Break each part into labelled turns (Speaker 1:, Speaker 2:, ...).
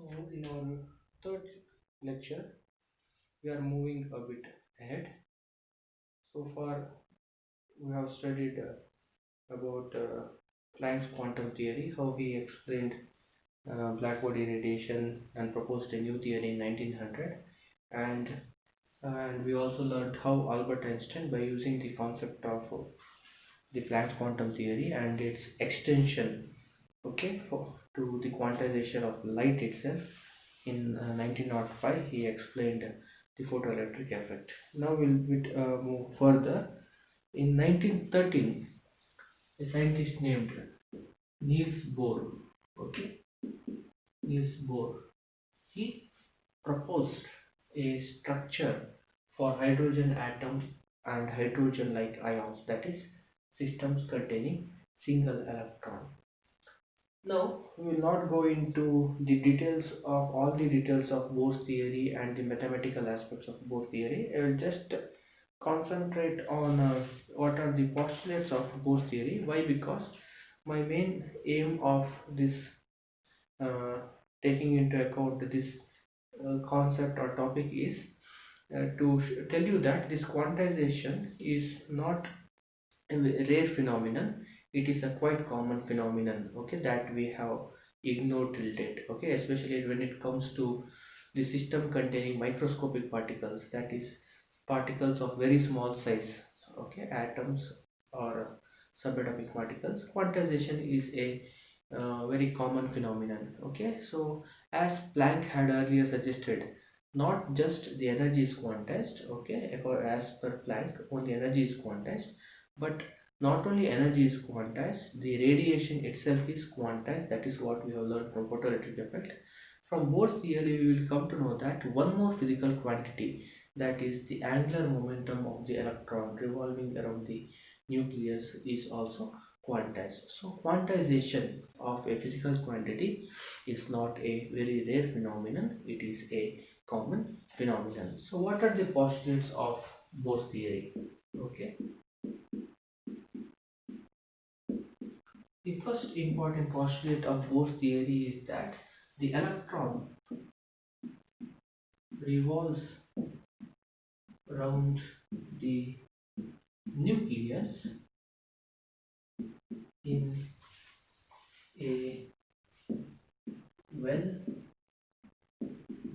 Speaker 1: So, in our third lecture, we are moving a bit ahead. So far, we have studied about Planck's quantum theory, how he explained black body radiation and proposed a new theory in 1900, and we also learned how Albert Einstein, by using the concept of the Planck's quantum theory and its extension, okay, for to the quantization of light itself. In 1905, he explained the photoelectric effect. Now we'll move further. In 1913, a scientist named Niels Bohr, okay, Niels Bohr, he proposed a structure for hydrogen atoms and hydrogen-like ions, that is, systems containing single electron. Now, we will not go into the details of all the details of Bohr's theory and the mathematical aspects of Bohr theory. I will just concentrate on what are the postulates of Bohr's theory. Why? Because my main aim of this uh, taking into account this concept or topic is to tell you that this quantization is not a rare phenomenon. It is a quite common phenomenon, okay, that we have ignored till date, okay, especially when it comes to the system containing microscopic particles, that is particles of very small size, okay, atoms or subatomic particles. Quantization is a very common phenomenon, okay. So as Planck had earlier suggested, not just the energy is quantized, okay, as per Planck only energy is quantized, but not only energy is quantized, the radiation itself is quantized. That is what we have learned from photoelectric effect. From Bohr's theory, we will come to know that one more physical quantity, that is the angular momentum of the electron revolving around the nucleus, is also quantized. So quantization of a physical quantity is not a very rare phenomenon, it is a common phenomenon. So what are the postulates of Bohr's theory? Okay. The first important postulate of Bohr's theory is that the electron revolves around the nucleus in a well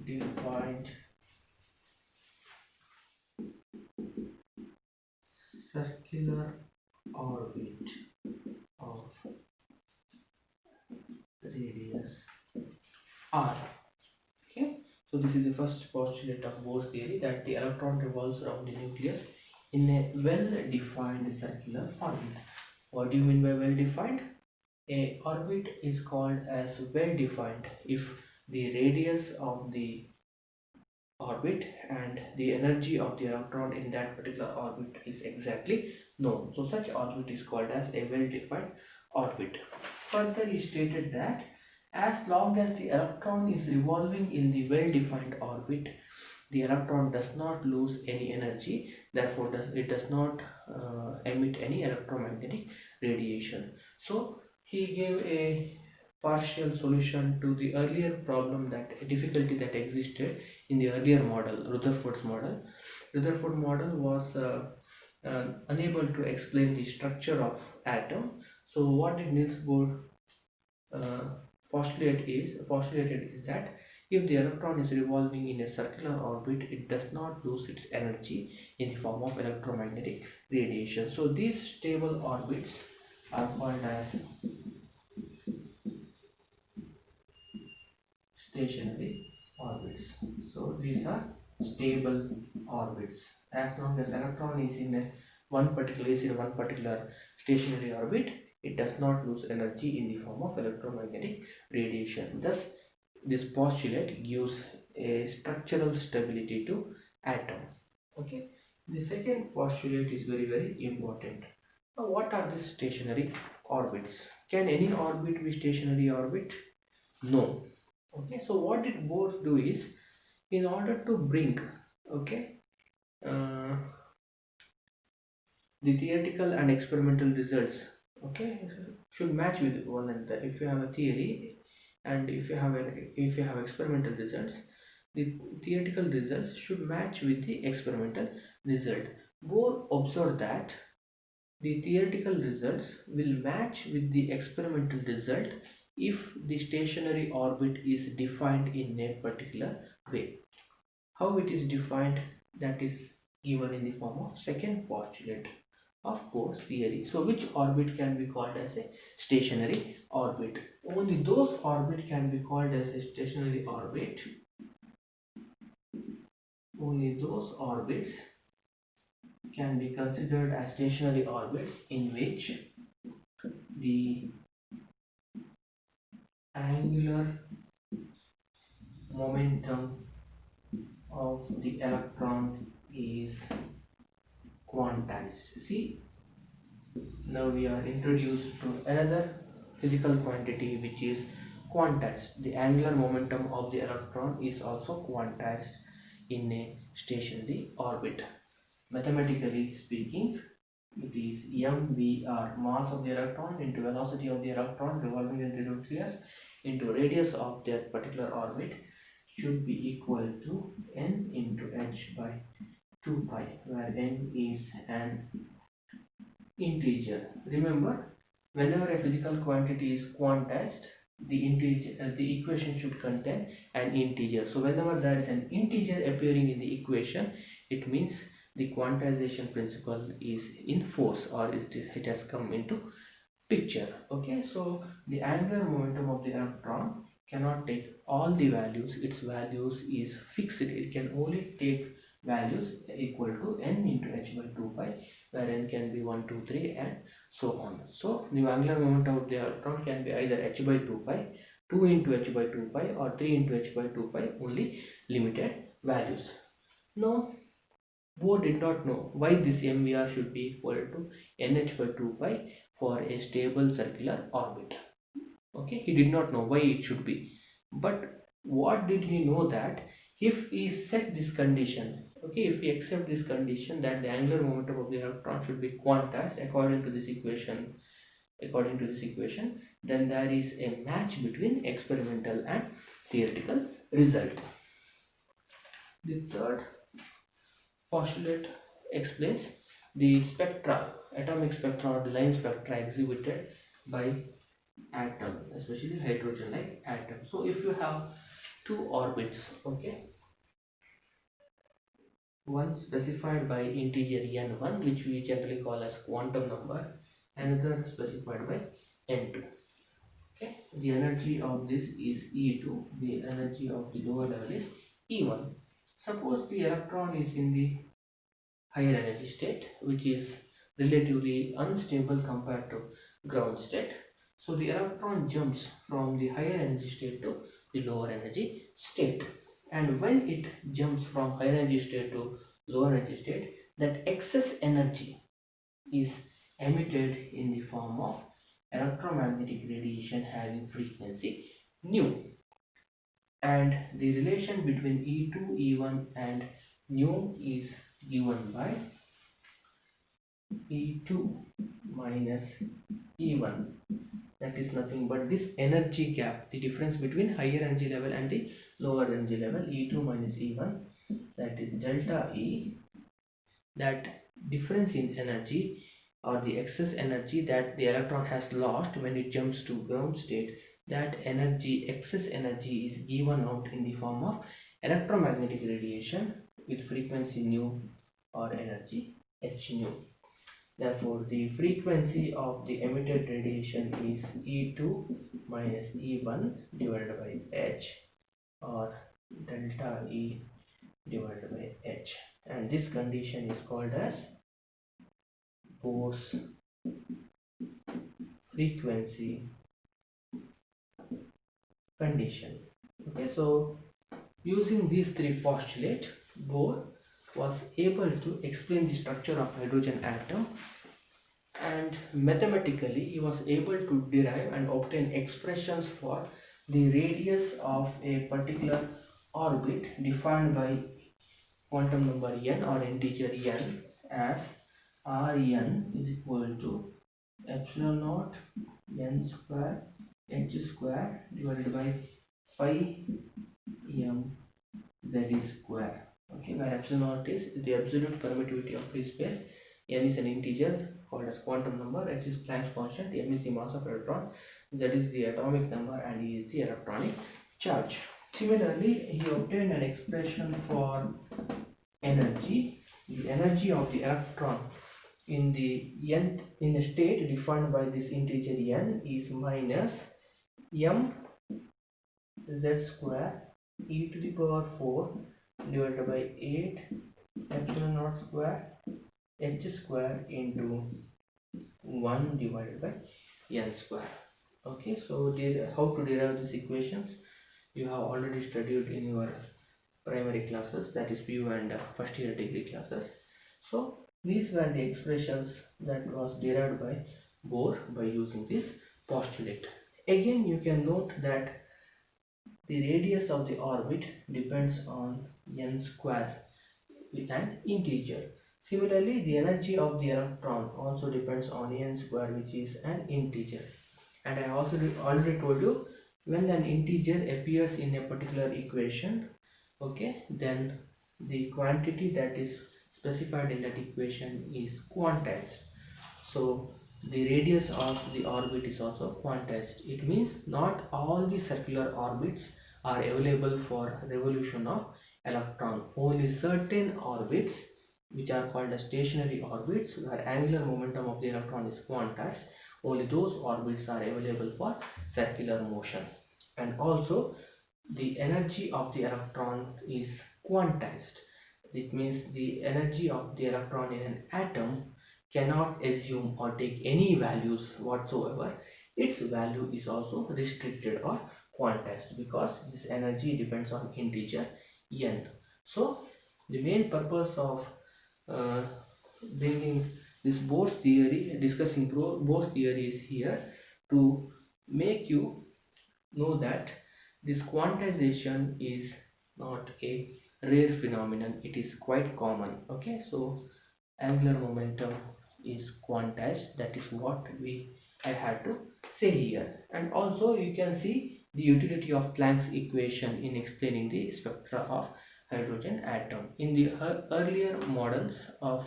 Speaker 1: defined circular orbit of radius r. Okay, so this is the first postulate of Bohr's theory, that the electron revolves around the nucleus in a well defined circular orbit. What do you mean by well defined? A orbit is called as well defined if the radius of the orbit and the energy of the electron in that particular orbit is exactly known. So such orbit is called as a well defined orbit. Further, he stated that as long as the electron is revolving in the well defined orbit, the electron does not lose any energy, therefore it does not emit any electromagnetic radiation. So he gave a partial solution to the earlier problem, that difficulty that existed in the earlier model, Rutherford's model. Rutherford model was unable to explain the structure of atom. So what did Niels Bohr uh, postulated is that if the electron is revolving in a circular orbit, it does not lose its energy in the form of electromagnetic radiation. So these stable orbits are called as stationary orbits. So these are stable orbits. As long as electron is in one particular stationary orbit, it does not lose energy in the form of electromagnetic radiation. Thus, this postulate gives a structural stability to atom. Okay. The second postulate is very important. Now, what are these stationary orbits? Can any orbit be stationary orbit? No. Okay, so what did Bohr do is, in order to bring, okay, uh, the theoretical and experimental results, okay, should match with one another. If you have a theory and if you have experimental results, the theoretical results should match with the experimental result. Bohr observed that the theoretical results will match with the experimental result if the stationary orbit is defined in a particular way. How it is defined, that is given in the form of second postulate of Bohr's theory. So which orbit can be called as a stationary orbit? Only those orbit can be called as a stationary orbit. Only those orbits can be considered as stationary orbits in which the angular momentum of the electron is quantized. See, now we are introduced to another physical quantity which is quantized. The angular momentum of the electron is also quantized in a stationary orbit. Mathematically speaking, it is mvr, mass of the electron, into velocity of the electron revolving in the nucleus into radius of that particular orbit, should be equal to n into h by 2 pi, where n is an integer. Remember, whenever a physical quantity is quantized, the equation should contain an integer. So whenever there is an integer appearing in the equation, it means the quantization principle is in force, or it has come into picture. Okay, so the angular momentum of the electron cannot take all the values. Its values is fixed. It can only take values equal to n into h by 2 pi, where n can be 1, 2, 3 and so on. So the angular momentum of the electron can be either h by 2 pi, 2 into h by 2 pi, or 3 into h by 2 pi, only limited values. Now Bohr did not know why this mvr should be equal to nh by 2 pi for a stable circular orbit. Okay, he did not know why it should be, but what did he know, that if we set this condition, okay, if we accept this condition that the angular momentum of the electron should be quantized according to this equation, then there is a match between experimental and theoretical result. The third postulate explains the spectra, atomic spectra or the line spectra exhibited by atom, especially hydrogen like atom. So if you have two orbits, okay, one specified by integer n1, which we generally call as quantum number, another specified by n2. Okay, the energy of this is E2, the energy of the lower level is E1. Suppose the electron is in the higher energy state, which is relatively unstable compared to ground state. So the electron jumps from the higher energy state to the lower energy state, and when it jumps from higher energy state to lower energy state, that excess energy is emitted in the form of electromagnetic radiation having frequency nu, and the relation between E2, E1 and nu is given by E2 minus E1. That is nothing but this energy gap, the difference between higher energy level and the lower energy level, E2 minus E1, that is delta E. That difference in energy, or the excess energy that the electron has lost when it jumps to ground state, that energy, excess energy, is given out in the form of electromagnetic radiation with frequency nu or energy h nu. Therefore, the frequency of the emitted radiation is E2 minus E1 divided by h, or delta E divided by h, and this condition is called as Bohr's frequency condition. Okay, so using these three postulates, Bohr was able to explain the structure of hydrogen atom, and mathematically he was able to derive and obtain expressions for the radius of a particular orbit defined by quantum number n or integer n as Rn is equal to epsilon naught n square h square divided by pi m z square. Okay, where epsilon naught is the absolute permittivity of free space, n is an integer called as quantum number, h is Planck's constant, m is the mass of electron, z is the atomic number, and e is the electronic charge. Similarly, he obtained an expression for energy. The energy of the electron in the state defined by this integer n is minus m z square e to the power 4 divided by 8 epsilon naught square h square into 1 divided by n square. Okay, so how to derive these equations you have already studied in your primary classes, that is PU and first year degree classes. So these were the expressions that was derived by Bohr by using this postulate. Again, you can note that the radius of the orbit depends on n square with an integer. Similarly, the energy of the electron also depends on n square, which is an integer. And I also already told you, when an integer appears in a particular equation, okay, then the quantity that is specified in that equation is quantized. So the radius of the orbit is also quantized. It means not all the circular orbits are available for revolution of electron. Only certain orbits, which are called as stationary orbits, where angular momentum of the electron is quantized, only those orbits are available for circular motion. And also the energy of the electron is quantized. It means the energy of the electron in an atom cannot assume or take any values whatsoever. Its value is also restricted or quantized because this energy depends on integer n. So the main purpose of bringing this Bohr's theory, discussing Bohr's theory is here to make you know that this quantization is not a rare phenomenon, it is quite common. Okay, so angular momentum is quantized, that is what I had to say here. And also you can see the utility of Planck's equation in explaining the spectra of hydrogen atom. In the earlier models of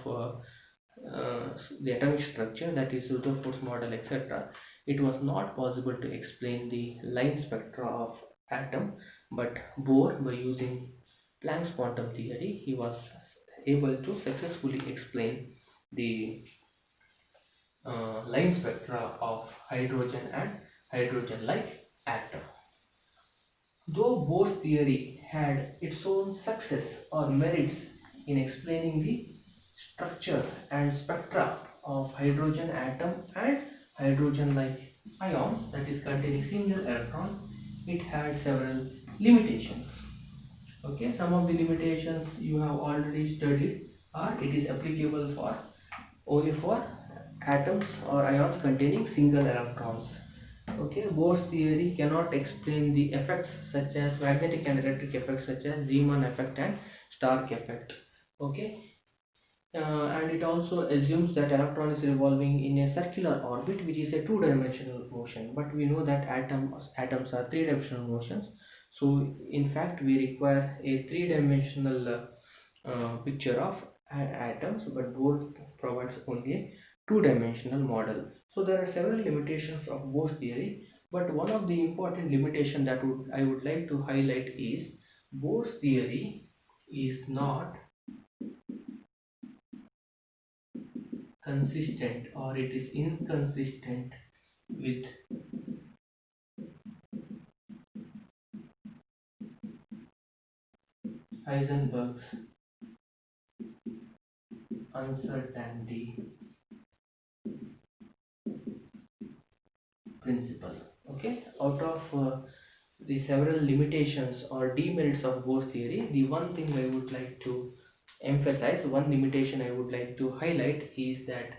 Speaker 1: the atomic structure, that is Rutherford's model, etc., it was not possible to explain the line spectra of atom, but Bohr, by using Planck's quantum theory, he was able to successfully explain the line spectra of hydrogen and hydrogen-like atom. Though Bohr's theory had its own success or merits in explaining the structure and spectra of hydrogen atom and hydrogen-like ions, that is containing single electron, it had several limitations. Okay, some of the limitations you have already studied are it is applicable for only for atoms or ions containing single electrons. Okay, Bohr's theory cannot explain the effects such as magnetic and electric effects such as Zeeman effect and Stark effect. Okay, and it also assumes that electron is revolving in a circular orbit, which is a two-dimensional motion. But we know that atoms are three-dimensional motions. So in fact, we require a three-dimensional picture of atoms, but Bohr provides only a two-dimensional model. So there are several limitations of Bohr's theory, but one of the important limitation that I would like to highlight is Bohr's theory is not consistent, or it is inconsistent with Heisenberg's uncertainty principle. Okay, out of the several limitations or demerits of Bohr's theory, the one thing I would like to emphasize, one limitation I would like to highlight is that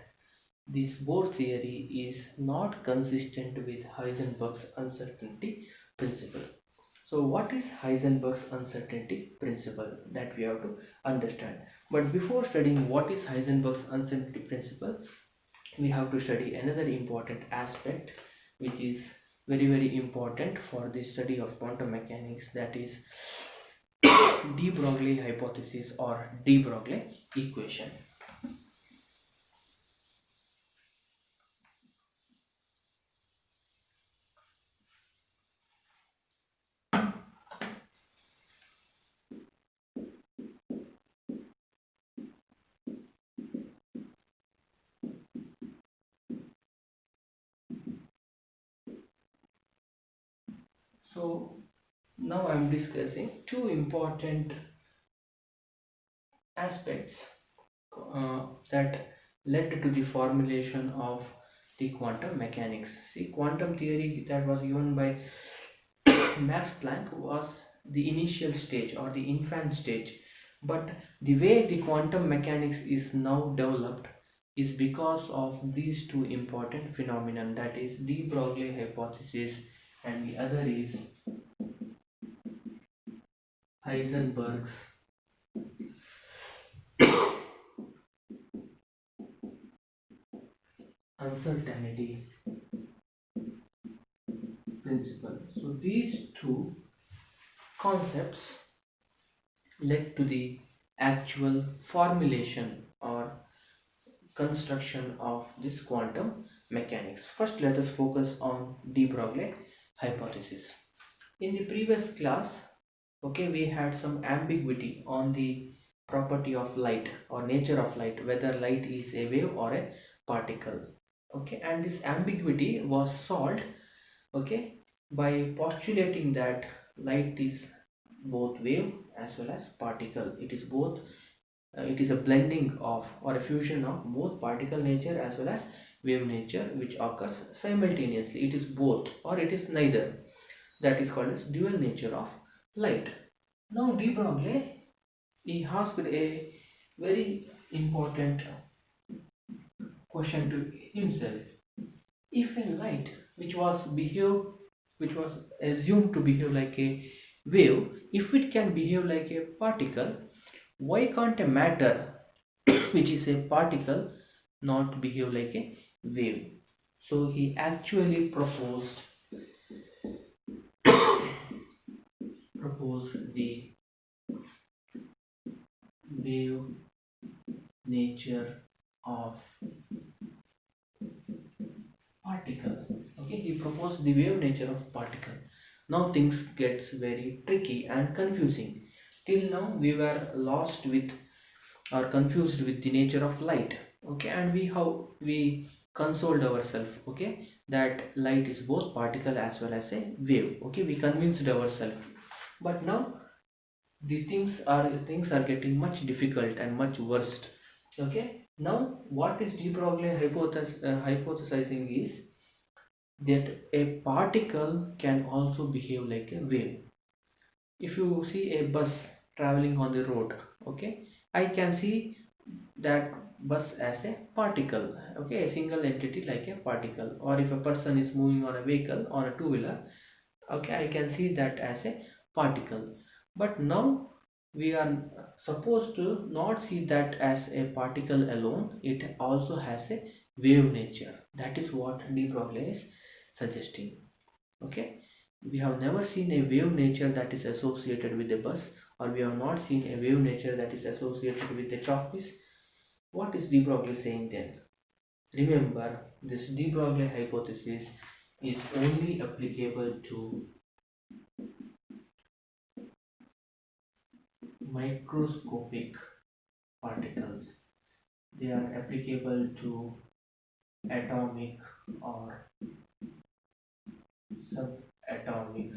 Speaker 1: this Bohr theory is not consistent with Heisenberg's uncertainty principle. So what is Heisenberg's uncertainty principle, that we have to understand. But before studying what is Heisenberg's uncertainty principle, we have to study another important aspect, which is very important for the study of quantum mechanics, that is de Broglie hypothesis or de Broglie equation. So now I am discussing two important aspects that led to the formulation of the quantum mechanics. See, quantum theory that was given by Max Planck was the initial stage or the infant stage, but the way the quantum mechanics is now developed is because of these two important phenomena, that is de Broglie hypothesis and the other is Heisenberg's uncertainty principle. So these two concepts led to the actual formulation or construction of this quantum mechanics. First, let us focus on de Broglie hypothesis. In the previous class, okay, we had some ambiguity on the property of light or nature of light, whether light is a wave or a particle. Okay, and this ambiguity was solved, okay, by postulating that light is both wave as well as particle. It is both it is a blending of or a fusion of both particle nature as well as wave nature, which occurs simultaneously. It is both or it is neither. That is called as dual nature of light. Now de Broglie, he asked a very important question to himself. If a light which was assumed to behave like a wave, if it can behave like a particle, why can't a matter which is a particle not behave like a wave? So he actually proposed the wave nature of particle. Okay, he proposed the wave nature of particle. Now things gets very tricky and confusing. Till now we were lost with or confused with the nature of light. Okay, and we consoled ourselves, okay, that light is both particle as well as a wave. Okay, we convinced ourselves. But now the things are getting much difficult and much worse. Okay, now what is de Broglie hypothesizing is that a particle can also behave like a wave. If you see a bus traveling on the road, okay, I can see that bus as a particle, okay, a single entity like a particle. Or if a person is moving on a vehicle on a two-wheeler, okay, I can see that as a particle. But now we are supposed to not see that as a particle alone, it also has a wave nature. That is what de Broglie is suggesting. Okay, we have never seen a wave nature that is associated with a bus, or we have not seen a wave nature that is associated with a chalk piece. What is de Broglie saying then? Remember, this de Broglie hypothesis is only applicable to microscopic particles. They are applicable to atomic or subatomic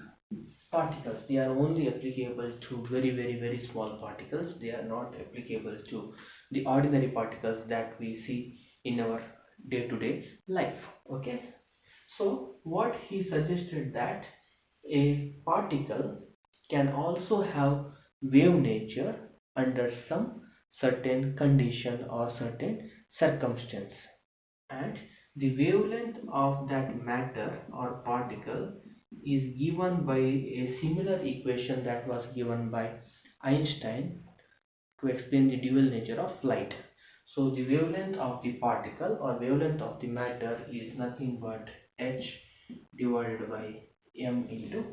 Speaker 1: particles. They are only applicable to very small particles. They are not applicable to the ordinary particles that we see in our day-to-day life. Okay, so what he suggested that a particle can also have wave nature under some certain condition or certain circumstance, and the wavelength of that matter or particle is given by a similar equation that was given by Einstein to explain the dual nature of light. So the wavelength of the particle or wavelength of the matter is nothing but h divided by m into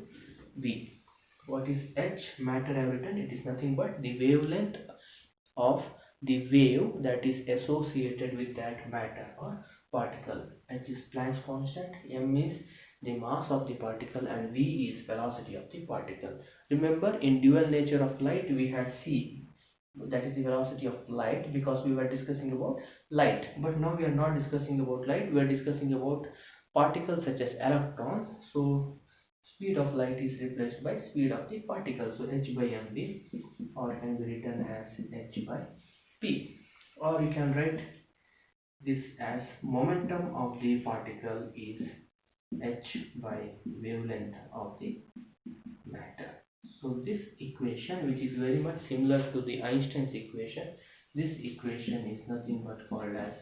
Speaker 1: v. What is h? Matter I have written, it is nothing but the wavelength of the wave that is associated with that matter or particle. H is Planck's constant, m is the mass of the particle, and v is velocity of the particle. Remember, in dual nature of light we had c, that is the velocity of light, because we were discussing about light. But now we are not discussing about light, we are discussing about particles such as electron. So speed of light is replaced by speed of the particle, so h by mv, or can be written as h by p, or you can write this as momentum of the particle is h by wavelength of the matter. So this equation, which is very much similar to the Einstein's equation, this equation is nothing but called as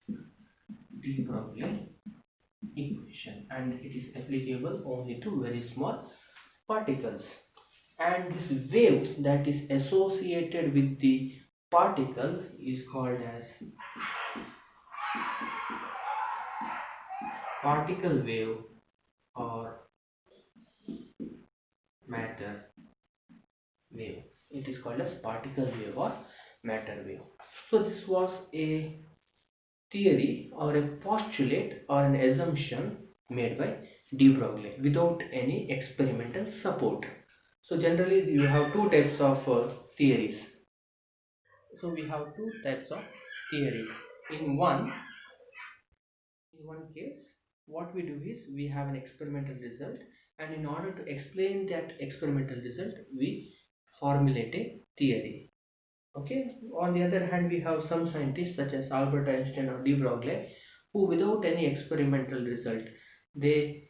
Speaker 1: de Broglie equation, and it is applicable only to very small particles. And this wave that is associated with the particle is called as particle wave or matter wave. It is called as particle wave or matter wave. So this was a theory or a postulate or an assumption made by de Broglie without any experimental support. So generally you have two types of theories. So we have two types of theories. In one case, what we do is we have an experimental result, and in order to explain that experimental result we formulate a theory. Okay. On the other hand, we have some scientists such as Albert Einstein or de Broglie, who without any experimental result, they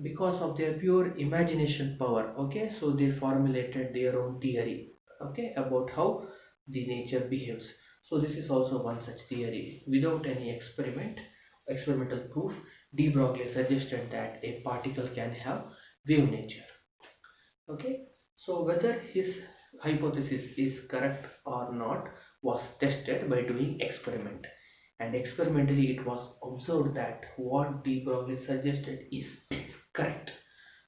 Speaker 1: because of their pure imagination power, okay, so they formulated their own theory, okay, about how the nature behaves. So this is also one such theory. Without any experimental proof, de Broglie suggested that a particle can have wave nature. Okay. So whether his hypothesis is correct or not was tested by doing experiment, and experimentally it was observed that what de Broglie suggested is correct.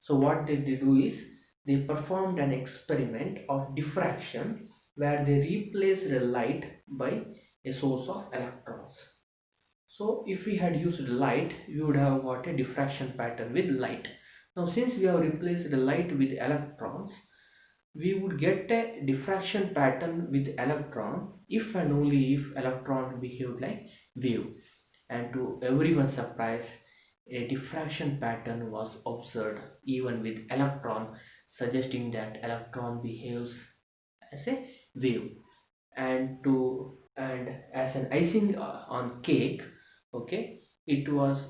Speaker 1: So what did they do is they performed an experiment of diffraction where they replaced the light by a source of electrons. So if we had used light, we would have got a diffraction pattern with light. Now since we have replaced the light with electrons, we would get a diffraction pattern with electron if and only if electron behaved like wave. And to everyone's surprise, a diffraction pattern was observed even with electron, suggesting that electron behaves as a wave. And as an icing on cake, okay, it was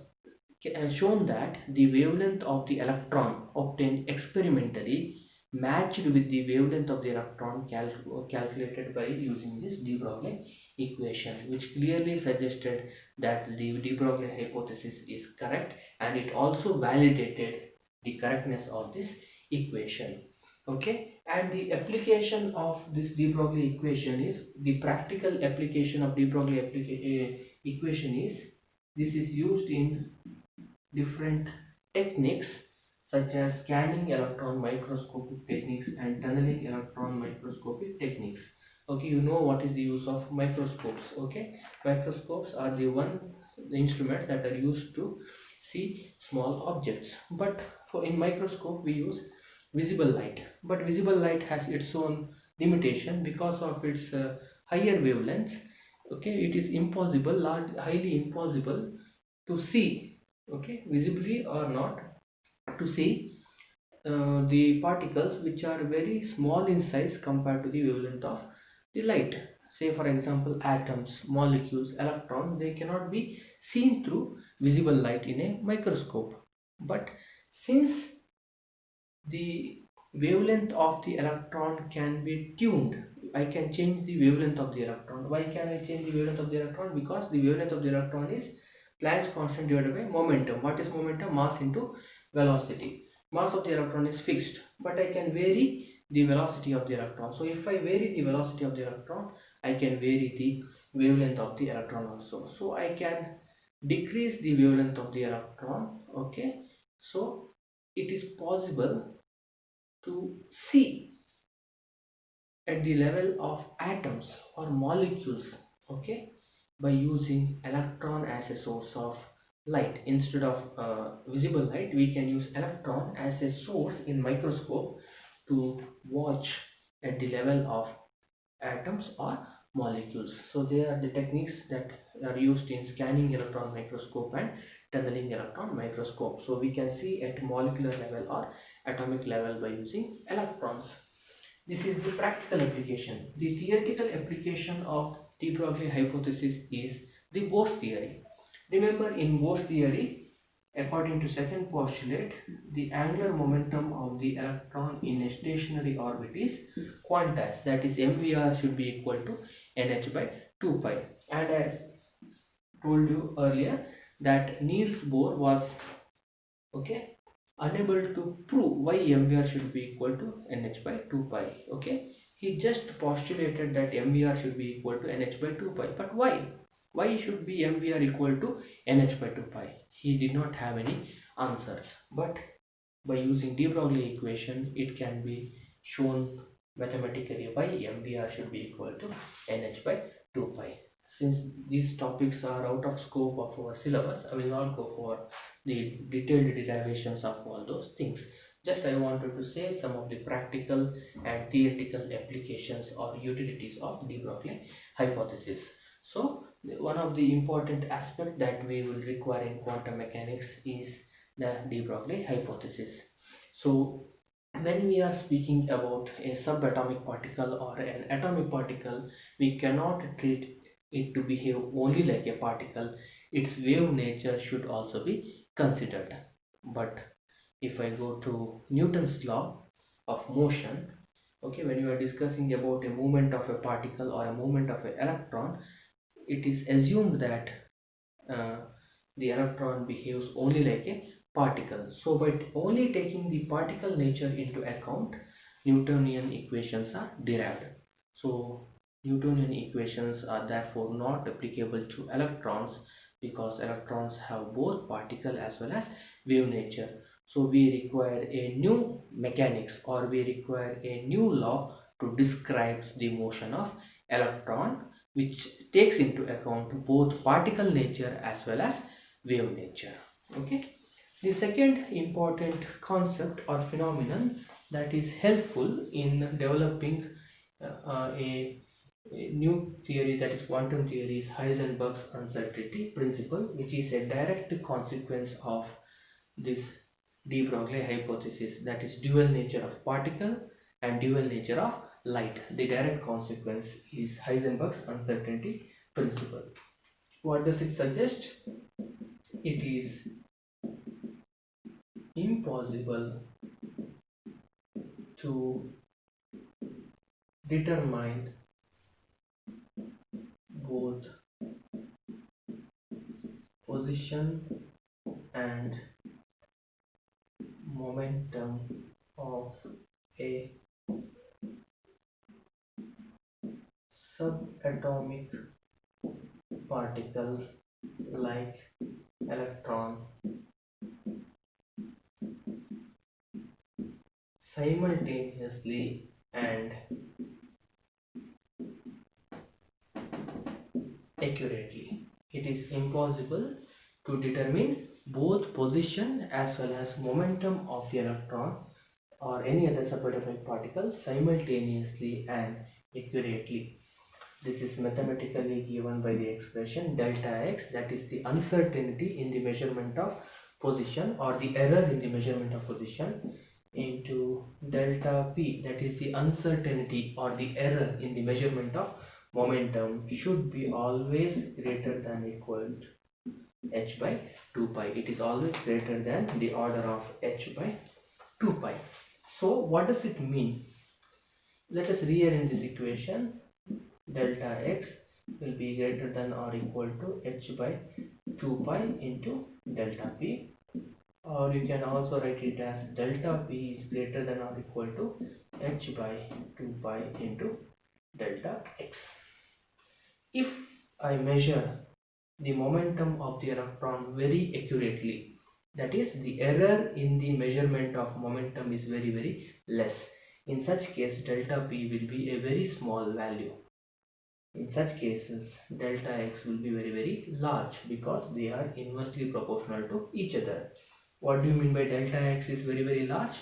Speaker 1: shown that the wavelength of the electron obtained experimentally matched with the wavelength of the electron calculated by using this de Broglie equation, which clearly suggested that the de Broglie hypothesis is correct, and it also validated the correctness of this equation. Okay, and the application of this de Broglie equation is the practical application of de Broglie equation is this is used in different techniques such as scanning electron microscopic techniques and tunneling electron microscopic techniques. Okay, you know what is the use of microscopes. Okay, microscopes are the instruments that are used to see small objects, but in microscope we use visible light, but visible light has its own limitation because of its higher wavelengths. Okay, it is highly impossible to see, okay, visibly or not, to see the particles which are very small in size compared to the wavelength of the light. Say for example atoms, molecules, electrons, they cannot be seen through visible light in a microscope. But since the wavelength of the electron can be tuned, I can change the wavelength of the electron. Why can I change the wavelength of the electron? Because the wavelength of the electron is Planck's constant divided by momentum. What is momentum? Mass into velocity. Mass of the electron is fixed, but I can vary the velocity of the electron. So if I vary the velocity of the electron, I can vary the wavelength of the electron also. So I can decrease the wavelength of the electron. Okay, so it is possible to see at the level of atoms or molecules, okay, by using electron as a source of light. Instead of visible light, we can use electron as a source in microscope to watch at the level of atoms or molecules. So they are the techniques that are used in scanning electron microscope and tunneling electron microscope. So we can see at molecular level or atomic level by using electrons. This is the practical application. The theoretical application of de Broglie hypothesis is the Bohr's theory. Remember, in Bohr's theory, according to second postulate, the angular momentum of the electron in a stationary orbit is quantized. That is, mvr should be equal to nh by 2 pi. And as told you earlier, that Niels Bohr was unable to prove why mvr should be equal to nh by 2 pi. He just postulated that mvr should be equal to nh by 2 pi, but why should be mvr equal to nh by 2 pi? He did not have any answer, but by using de Broglie equation it can be shown mathematically why mvr should be equal to nh by 2 pi. Since these topics are out of scope of our syllabus, I will not go for the detailed derivations of all those things. Just I wanted to say some of the practical and theoretical applications or utilities of de Broglie hypothesis. So one of the important aspect that we will require in quantum mechanics is the de Broglie hypothesis. So when we are speaking about a subatomic particle or an atomic particle, we cannot treat it to behave only like a particle. Its wave nature should also be considered. But if I go to Newton's law of motion, when you are discussing about a movement of a particle or a movement of an electron, it is assumed that uh, the electron behaves only like a particle. So by only taking the particle nature into account, Newtonian equations are derived. So Newtonian equations are therefore not applicable to electrons, because electrons have both particle as well as wave nature. So we require a new mechanics, or we require a new law to describe the motion of electron, which takes into account both particle nature as well as wave nature. The second important concept or phenomenon that is helpful in developing a new theory, that is quantum theory, is Hessenbergs uncertainty principle, which is a direct consequence of this de Broglie hypothesis, that is dual nature of particle and dual nature of light. The direct consequence is Heisenberg's uncertainty principle. What does it suggest? It is impossible to determine both position and momentum of a subatomic particle like electron simultaneously and accurately. It is impossible to determine both position as well as momentum of the electron or any other subatomic particle simultaneously and accurately. This is mathematically given by the expression delta x, that is the uncertainty in the measurement of position or the error in the measurement of position, into delta p, that is the uncertainty or the error in the measurement of momentum, should be always greater than equal to h by 2 pi. It is always greater than the order of h by 2 pi. So what does it mean? Let us rearrange this equation. Delta x will be greater than or equal to h by 2 pi into delta p, or you can also write it as delta p is greater than or equal to h by 2 pi into delta x. If I measure the momentum of the electron very accurately. That is, the error in the measurement of momentum is very less. In such case, delta P will be a very small value. In such cases, delta X will be very large because they are inversely proportional to each other. What do you mean by delta X is very large?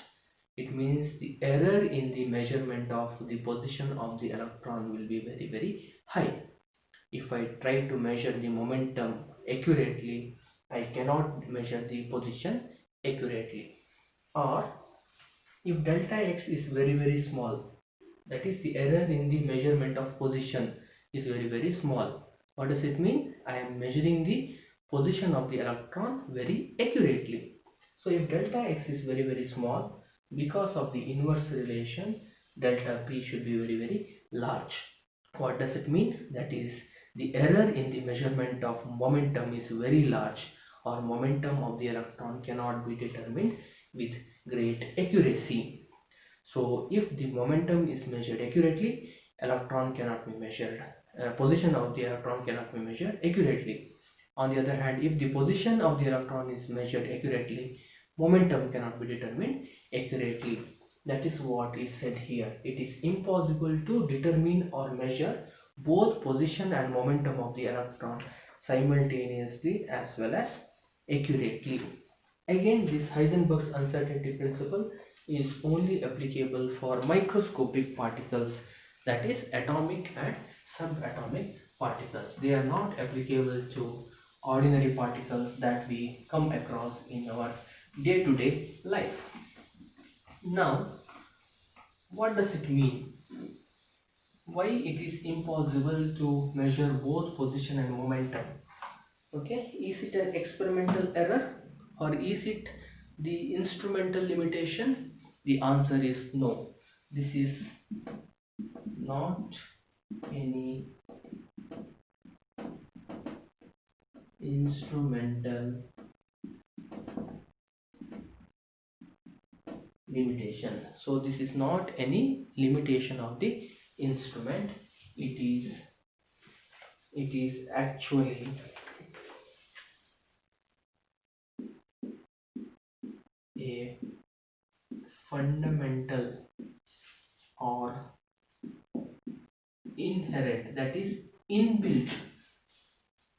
Speaker 1: It means the error in the measurement of the position of the electron will be very high. If I try to measure the momentum accurately, I cannot measure the position accurately. Or if delta X is very small, that is, the error in the measurement of position is very small. What does it mean? I am measuring the position of the electron very accurately. So if delta X is very small, because of the inverse relation, delta P should be very large. What does it mean? That is, the error in the measurement of momentum is very large, or momentum of the electron cannot be determined with great accuracy. So if the momentum is measured accurately, electron cannot be measured. Position of the electron cannot be measured accurately. On the other hand, if the position of the electron is measured accurately, momentum cannot be determined accurately. That is what is said here. It is impossible to determine or measure both position and momentum of the electron simultaneously as well as accurately. Again, this Heisenberg's uncertainty principle is only applicable for microscopic particles, that is atomic and subatomic particles. They are not applicable to ordinary particles that we come across in our day-to-day life. Now, what does it mean? Why it is impossible to measure both position and momentum? Okay, is it an experimental error or is it the instrumental limitation? The answer is no. This is not any instrumental limitation. So this is not any limitation of the instrument. It is actually a fundamental or inherent, that is inbuilt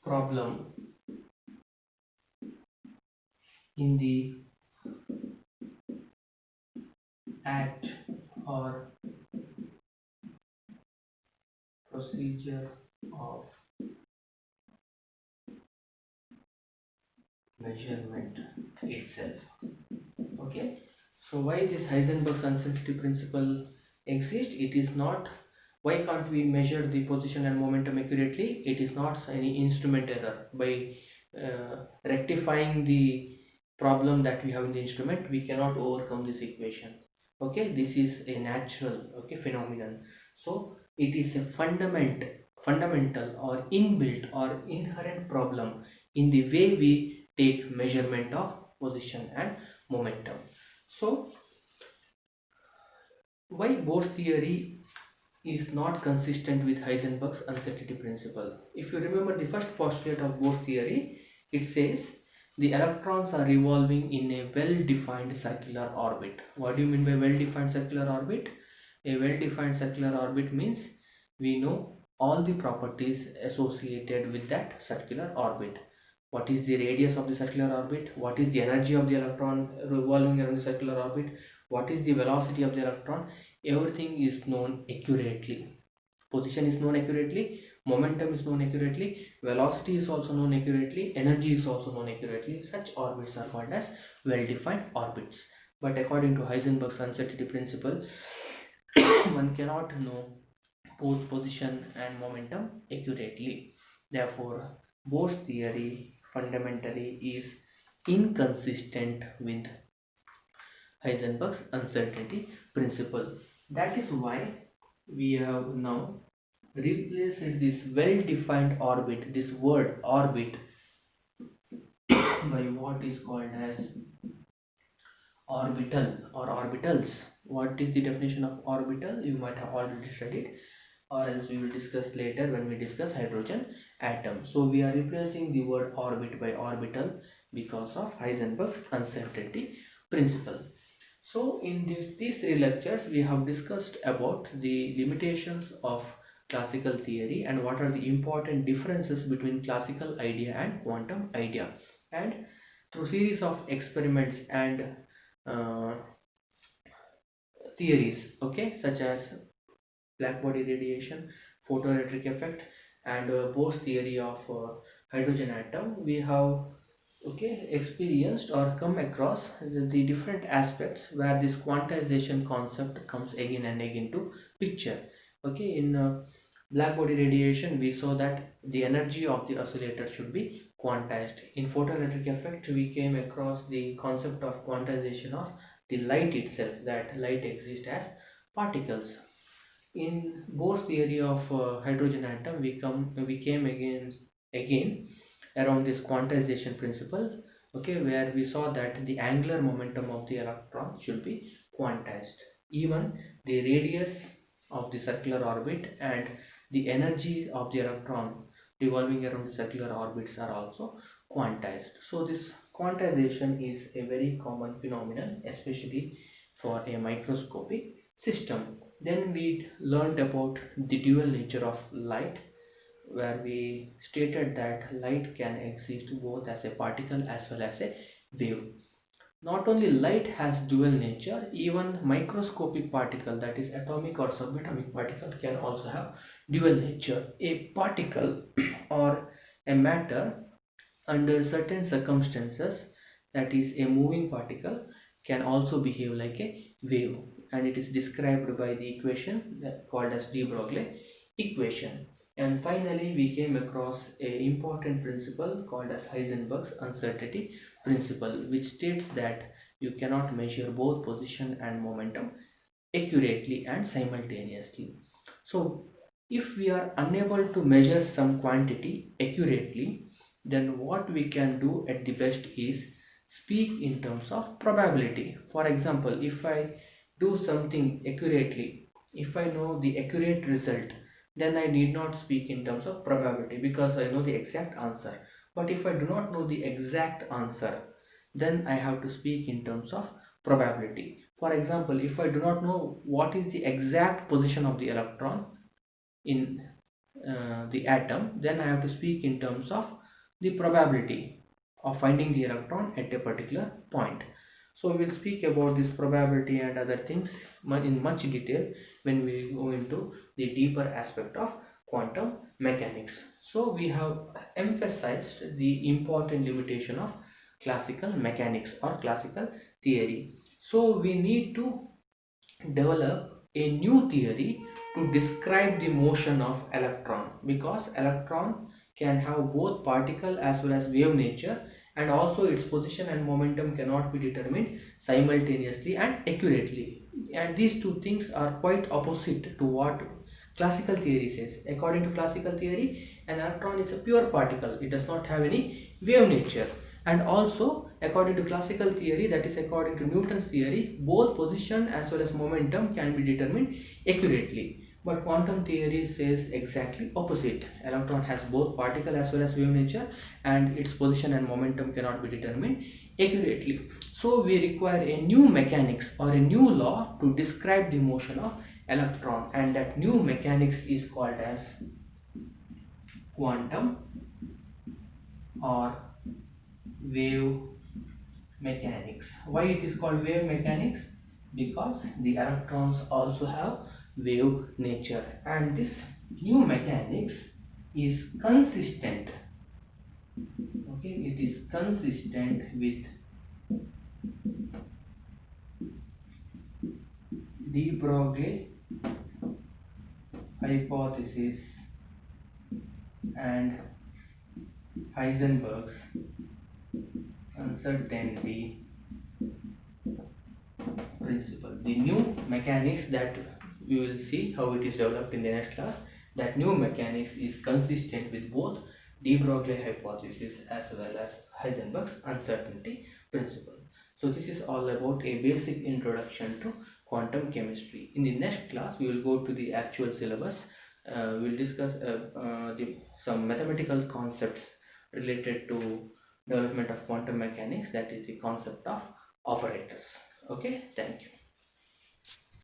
Speaker 1: problem in the act or procedure of measurement itself. Okay, so why this Heisenberg's uncertainty principle exists? It is not, why can't we measure the position and momentum accurately? It is not any instrument error. By rectifying the problem that we have in the instrument, we cannot overcome this equation. Okay, this is a natural phenomenon. So it is a fundamental or inbuilt or inherent problem in the way we take measurement of position and momentum. So why Bohr's theory is not consistent with Heisenberg's uncertainty principle? If you remember the first postulate of Bohr's theory, it says the electrons are revolving in a well-defined circular orbit. What do you mean by well-defined circular orbit? A well-defined circular orbit means we know all the properties associated with that circular orbit. What is the radius of the circular orbit? What is the energy of the electron revolving around the circular orbit? What is the velocity of the electron? Everything is known accurately. Position is known accurately, momentum is known accurately, velocity is also known accurately, energy is also known accurately. Such orbits are called as well-defined orbits. But according to Heisenberg's uncertainty principle, one cannot know both position and momentum accurately. Therefore, Bohr's theory fundamentally is inconsistent with Heisenberg's uncertainty principle. That is why we have now replaced this well-defined orbit, this word orbit, by what is called as orbital or orbitals. What is the definition of orbital? You might have already studied, or else we will discuss later when we discuss hydrogen atom. So we are replacing the word orbit by orbital because of Heisenberg's uncertainty principle. So in these three lectures we have discussed about the limitations of classical theory and what are the important differences between classical idea and quantum idea, and through series of experiments and uh, theories, okay, such as black body radiation, photoelectric effect, and Bohr's theory of hydrogen atom, we have, okay, experienced or come across the different aspects where this quantization concept comes again and again to picture. Okay, in black body radiation we saw that the energy of the oscillator should be quantized. In photoelectric effect we came across the concept of quantization of the light itself, that light exists as particles. In Bohr's theory of hydrogen atom we came again around this quantization principle, okay, where we saw that the angular momentum of the electron should be quantized. Even the radius of the circular orbit and the energy of the electron revolving around the circular orbits are also quantized. So this quantization is a very common phenomenon, especially for a microscopic system. Then we learned about the dual nature of light, where we stated that light can exist both as a particle as well as a wave. Not only light has dual nature, even microscopic particle, that is atomic or subatomic particle, can also have dual nature. A particle or a matter under certain circumstances, that is a moving particle, can also behave like a wave, and it is described by the equation called as de Broglie equation. And finally we came across a important principle called as Heisenberg's uncertainty principle, which states that you cannot measure both position and momentum accurately and simultaneously. So if we are unable to measure some quantity accurately, then what we can do at the best is speak in terms of probability. For example, if I do something accurately, if I know the accurate result, then I need not speak in terms of probability because I know the exact answer. But if I do not know the exact answer, then I have to speak in terms of probability. For example, if I do not know what is the exact position of the electron in the atom, then I have to speak in terms of the probability of finding the electron at a particular point. So we will speak about this probability and other things in much detail when we go into the deeper aspect of quantum mechanics. So we have emphasized the important limitation of classical mechanics or classical theory. So we need to develop a new theory to describe the motion of electron, because electron can have both particle as well as wave nature, and also its position and momentum cannot be determined simultaneously and accurately, and these two things are quite opposite to what classical theory says. According to classical theory, an electron is a pure particle, it does not have any wave nature. And also according to classical theory, that is according to Newton's theory, both position as well as momentum can be determined accurately. But quantum theory says exactly opposite. Electron has both particle as well as wave nature, and its position and momentum cannot be determined accurately. So we require a new mechanics or a new law to describe the motion of electron, and that new mechanics is called as quantum or wave mechanics. Why it is called wave mechanics? Because the electrons also have wave nature, and this new mechanics is consistent, okay, it is consistent with de Broglie hypothesis and Heisenberg's uncertainty principle. The new mechanics that we will see how it is developed in the next class, that new mechanics is consistent with both de Broglie hypothesis as well as Heisenberg's uncertainty principle. So this is all about a basic introduction to quantum chemistry. In the next class we will go to the actual syllabus we'll discuss some mathematical concepts related to development of quantum mechanics, that is the concept of operators. Okay, thank you.